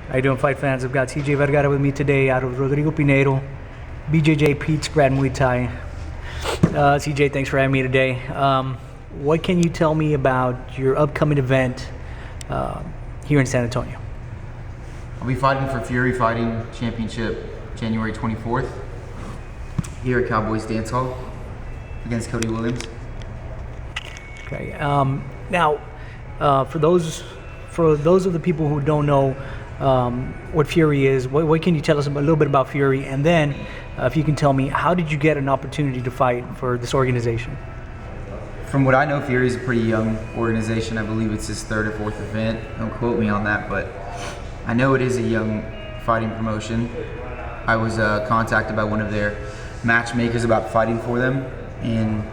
How you doing, fight fans? I've got CJ Vergara with me today out of Rodrigo Pinheiro, BJJ Pete Spratt Muay Thai. CJ, thanks for having me today. What can you tell me about your upcoming event here in San Antonio? I'll be fighting for Fury Fighting Championship January 24th here at Cowboys Dance Hall against Cody Williams. Okay. Now, for those of the people who don't know what Fury is, what can you tell us a little bit about Fury? And then, if you can tell me, how did you get an opportunity to fight for this organization? From what I know, Fury is a pretty young organization. I believe it's his third or fourth event. Don't quote me on that, but I know it is a young fighting promotion. I was contacted by one of their matchmakers about fighting for them, and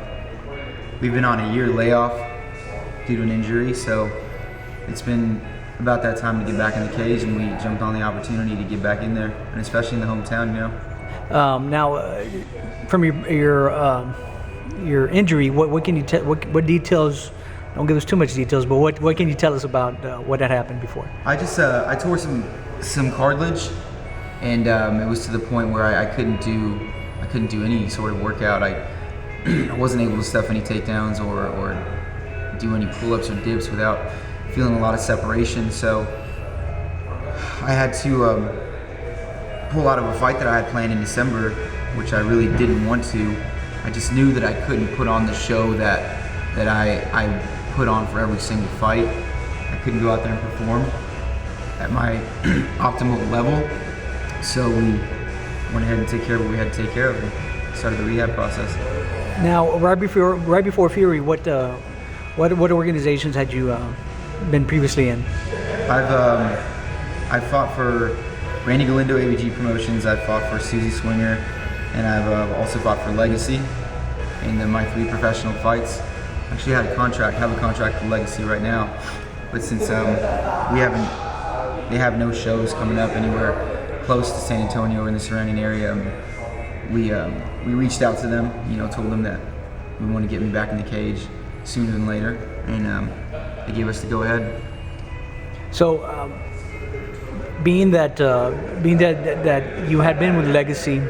we've been on a year layoff due to an injury, so it's been about that time to get back in the cage, and we jumped on the opportunity to get back in there, and especially in the hometown, you know. From your injury, what can you tell? What details? Don't give us too much details, but what can you tell us about what had happened before? I just I tore some cartilage, and it was to the point where I couldn't do any sort of workout. I wasn't able to stuff any takedowns or do any pull-ups or dips without feeling a lot of separation. So I had to pull out of a fight that I had planned in December, which I really didn't want to. I just knew that I couldn't put on the show that I put on for every single fight. I couldn't go out there and perform at my optimal level. So we went ahead and took care of what we had to take care of and started the rehab process. Now, right before Fury, what organizations had you been previously in? I've fought for Randy Galindo ABG Promotions. I've fought for Susie Swinger, and I've also fought for Legacy in my 3 professional fights. Actually, have a contract with Legacy right now, but since they have no shows coming up anywhere close to San Antonio or in the surrounding area, we reached out to them, told them that we want to get me back in the cage sooner than later, and they gave us the go ahead. So, being that you had been with Legacy,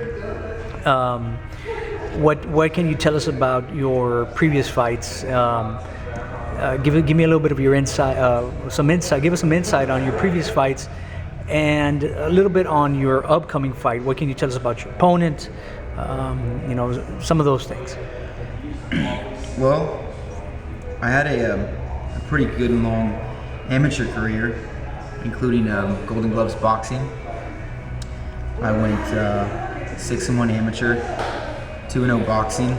what can you tell us about your previous fights? Give me a little bit of your insight, Give us some insight on your previous fights, and a little bit on your upcoming fight. What can you tell us about your opponent? Some of those things. Well, I had a pretty good and long amateur career, including Golden Gloves boxing. I went 6-1 amateur, 2-0 boxing,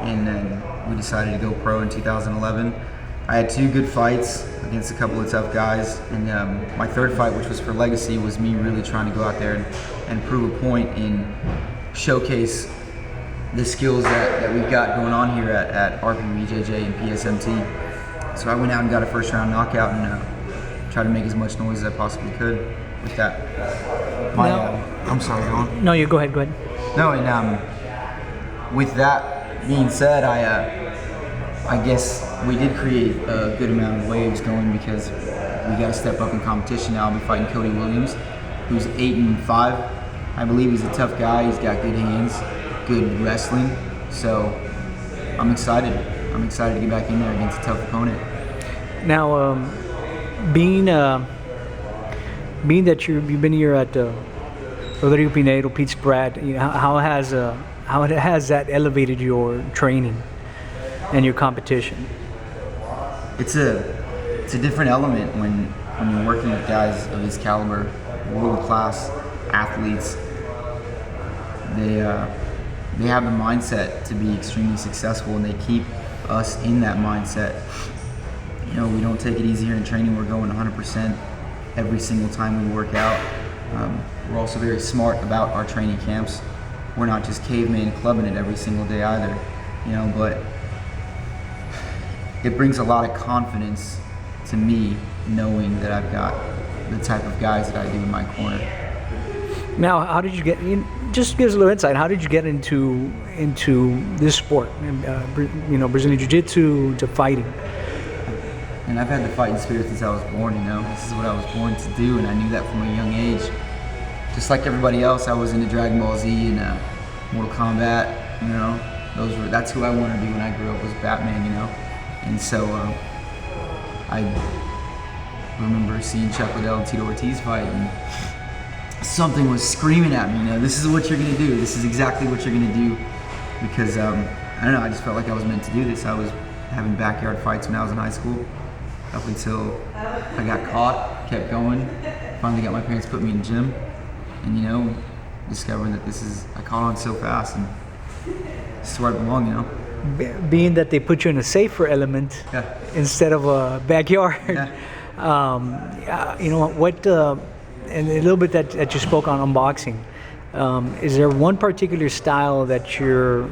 and then we decided to go pro in 2011. I had 2 good fights against a couple of tough guys, and my third fight, which was for Legacy, was me really trying to go out there and prove a point and showcase the skills that we've got going on here at RP BJJ and PSMT. So I went out and got a first round knockout and tried to make as much noise as I possibly could with that. I'm sorry, go on. No, you go ahead. No, and with that being said, I guess we did create a good amount of waves going, because we got to step up in competition now. I'll be fighting Cody Williams, who's 8-5. I believe he's a tough guy. He's got good hands, good wrestling. So I'm excited. I'm excited to get back in there against a tough opponent. Now, being that you've been here at Rodrigo Pinheiro, Pete Spratt, how has that elevated your training and your competition? It's a different element when you're working with guys of this caliber, world-class athletes. They have the mindset to be extremely successful, and they keep us in that mindset. We don't take it easy here in training. We're going 100% every single time we work out. We're also very smart about our training camps. We're not just caveman clubbing it every single day either, but it brings a lot of confidence to me knowing that I've got the type of guys that I do in my corner. Now, how did you get in? Just give us a little insight. How did you get into this sport? Brazilian Jiu-Jitsu to fighting. And I've had the fighting spirit since I was born, you know. This is what I was born to do, and I knew that from a young age. Just like everybody else, I was into Dragon Ball Z and Mortal Kombat, you know. That's who I wanted to be when I grew up, was Batman, you know. And so I remember seeing Chuck Liddell and Tito Ortiz fight, and something was screaming at me, you know, this is what you're gonna do. This is exactly what you're gonna do. Because, I don't know, I just felt like I was meant to do this. I was having backyard fights when I was in high school, up until I got caught, kept going, finally got my parents to put me in the gym, and, you know, discovering that I caught on so fast, and this is where I belong, you know. Being that they put you in a safer element instead of a backyard, you know, what, and a little bit that you spoke on boxing, is there one particular style that you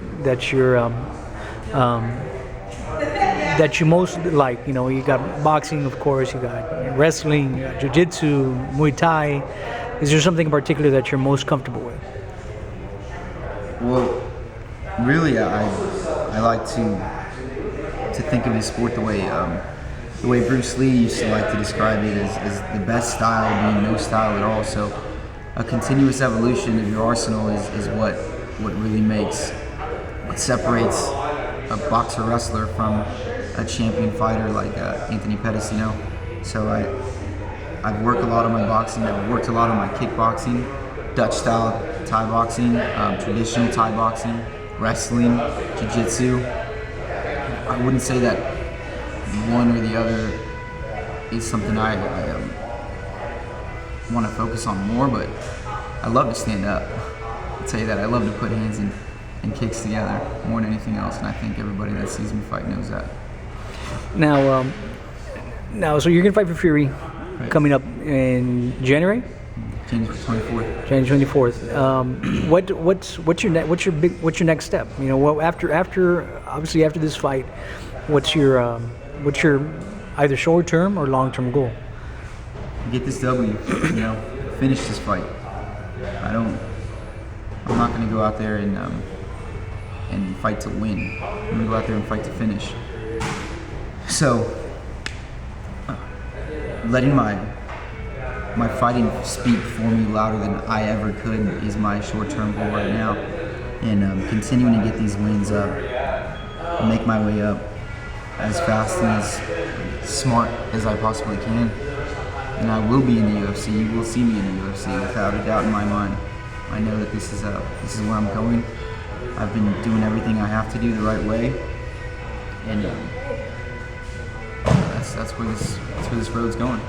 most like? You know, you got boxing, of course, you got wrestling, you got jiu-jitsu, Muay Thai. Is there something in particular that you're most comfortable with? Well, really, I like to think of his sport the way Bruce Lee used to like to describe it as the best style being no style at all. So a continuous evolution of your arsenal is what really separates a boxer wrestler from a champion fighter like Anthony Pettis, you know. So I've worked a lot on my boxing. I've worked a lot on my kickboxing, Dutch style Thai boxing, traditional Thai boxing, wrestling, jiu-jitsu. I wouldn't say that one or the other is something I want to focus on more, but I love to stand up. I'll tell you that. I love to put hands and kicks together more than anything else, and I think everybody that sees me fight knows that. Now, so you're gonna fight for Fury coming up in January. January 24th. January 24th. What's your next step? You know, after this fight, what's your either short term or long term goal? Get this W. You know, finish this fight. I'm not going to go out there and fight to win. I'm going to go out there and fight to finish. So, letting my fighting speak for me louder than I ever could is my short-term goal right now. And continuing to get these wins up, make my way up as fast and as smart as I possibly can. And I will be in the UFC. You will see me in the UFC without a doubt in my mind. I know that this is where I'm going. I've been doing everything I have to do the right way, and that's where this road's going.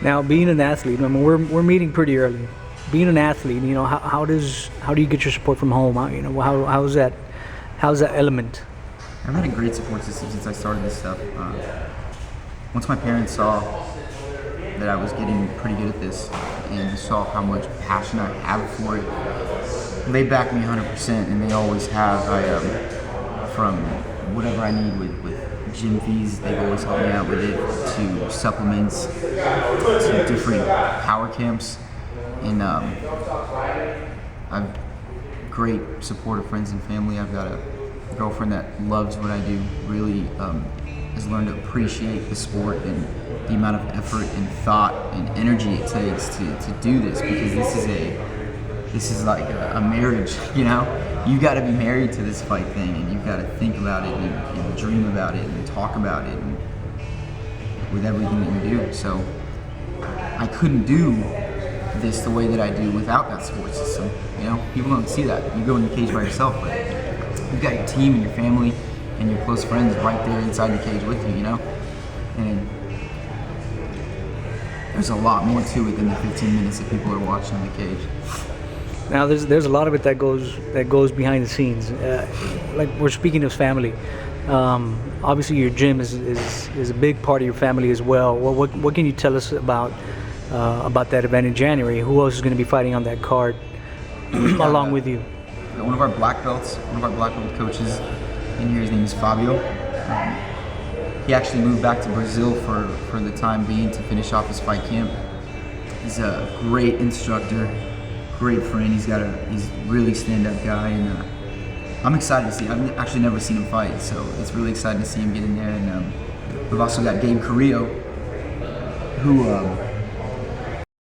Now, being an athlete, I mean, we're meeting pretty early. Being an athlete, you know, how do you get your support from home? How's that element? I've had a great support system since I started this stuff. Once my parents saw that I was getting pretty good at this and saw how much passion I have for it, they back me 100%, and they always have. From whatever I need with gym fees, they've always helped me out with it, to supplements, to different power camps, and I've great supportive friends and family. I've got a girlfriend that loves what I do, really has learned to appreciate the sport and the amount of effort and thought and energy it takes to do this, because this is like a marriage, you know? You've got to be married to this fight thing, and you've got to think about it and dream about it and talk about it and with everything that you do. So I couldn't do this the way that I do without that support system. You know, people don't see that. You go in the cage by yourself, but you've got your team and your family and your close friends right there inside the cage with you, you know? And there's a lot more to it than the 15 minutes that people are watching in the cage. Now, there's a lot of it that goes behind the scenes. Like, we're speaking of family. Obviously, your gym is a big part of your family as well. What can you tell us about that event in January? Who else is going to be fighting on that card along with you? One of our black belt coaches in here, his name is Fabio. He actually moved back to Brazil for the time being to finish off his fight camp. He's a great instructor, great friend. He's a really stand-up guy, and I'm excited to see. I've actually never seen him fight, so it's really exciting to see him get in there and We've also got Gabe Carrillo, who